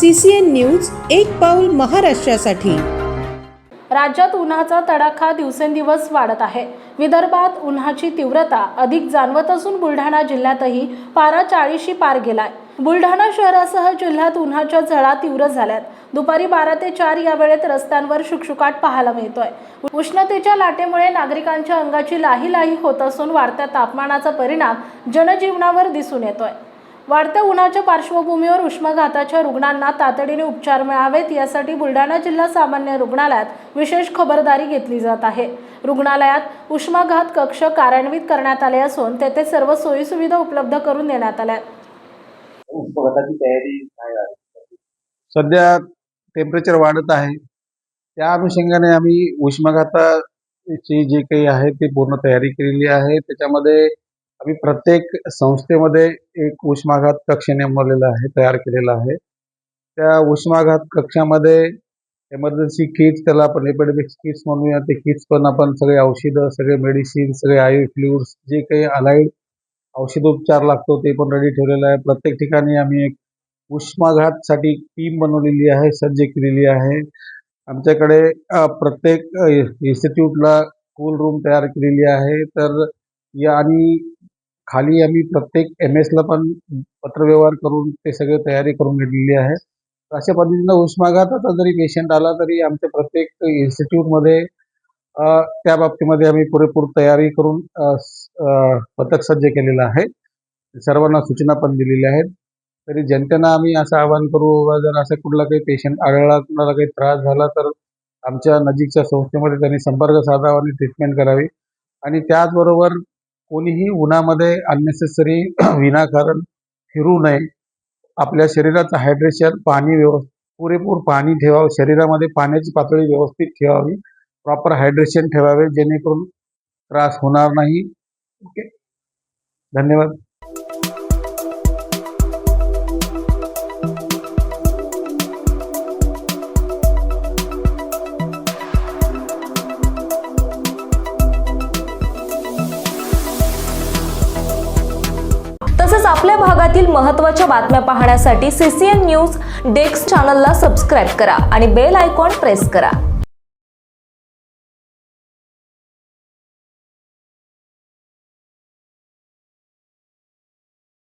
CCN news एक पाऊल महाराष्ट्रासाठी। राज्यात उन्हाचा तडाखा दिवसेंदिवस वाढत आहे। विदर्भात उन्हाची तीव्रता अधिक जाणवत असून बुलढाणा जिल्ह्यातही पारा 40शी पार गेलाय। बुलढाणा शहरासह जिल्ह्यात उन्हाच्या झळा तीव्र झाल्यात। दुपारी 12 ते 4 या वेळेत रस्त्यांवर शुकशुकाट पाहायला मिळतोय। उष्णतेच्या लाटेमुळे नागरिकांच्या अंगाची लाही होत असून वाढत्या तापमानाचा परिणाम जनजीवनावर दिसून येतोय। वाढत्या उन्हाच्या पार्श्वभूमीवर उष्माघाताच्या रुग्णांना तातडीने उपचार मिळावेत यासाठी बुलढाणा जिल्हा सामान्य रुग्णालयात विशेष खबरदारी घेतली जात आहे। रुग्णालयात उष्माघात कक्ष कार्यान्वित करण्यात आले असून तेथे सर्व सोयी सुविधा उपलब्ध करून देण्यात आल्या। उष्माघाताची तयारी काय आहे? सध्या टेम्परेचर वाढत आहे, त्या अनुषंगाने आम्ही उष्माघाताची जे काही आहे ते पूर्ण तयारी केलेली आहे। त्याच्यामध्ये आम्ही प्रत्येक संस्थेमध्ये एक उष्माघात कक्ष नेमलेला आहे, तयार केलेला आहे। त्या उष्माघात कक्षामध्ये इमर्जन्सी किट्स, त्याला आपण एपिडेमिक्स किट्स म्हणूया, ते किट्स पण आपण सगळे औषधं, सगळे मेडिसिन, सगळे आय फ्लुइड्स, जे काही अलाइड औषधोपचार लागतो ते पण रेडी ठेवलेलं आहे। प्रत्येक ठिकाणी आम्ही एक उष्माघातसाठी टीम बनवलेली आहे, सज्ज केलेली आहे। आमच्याकडे प्रत्येक इन्स्टिट्यूटला कूल रूम तयार केलेली आहे। तर या आणि खाली आम्ही प्रत्येक MS ला पण पत्रव्यवहार करून ते सगळे तयारी करून घेतलेली आहे। अशा पद्धतीने उष्माघाताचा जरी पेशंट आला तरी आमच्या प्रत्येक इन्स्टिट्यूटमध्ये त्या बाबतीमध्ये आम्ही पुरेपूर तयारी करून पथक सज्ज केलेलं आहे। सर्वांना सूचना पण दिलेल्या आहेत। तरी जनतेनं आम्ही असं आवाहन करू, जर असं कुठला काही पेशंट आढळला, कुणाला काही त्रास झाला तर आमच्या नजीकच्या संस्थेमध्ये त्यांनी संपर्क साधावा आणि ट्रीटमेंट करावी। आणि त्याचबरोबर कोणीही उन्हामध्ये अननेसेसरी विनाकारण फिरू नये। आपल्या शरीराचं हायड्रेशन, पाणी पुरेपूर पाणी ठेवावं, शरीरामध्ये पाण्याची पातळी व्यवस्थित ठेवावी, प्रॉपर हायड्रेशन ठेवावे, जेणेकरून त्रास होणार नाही। ओके, धन्यवाद। तसेच आपल्या भागातील महत्त्वाच्या बातम्या पाहण्यासाठी CCN न्यूज डेस्क चॅनलला सबस्क्राइब करा आणि बेल आयकॉन प्रेस करा।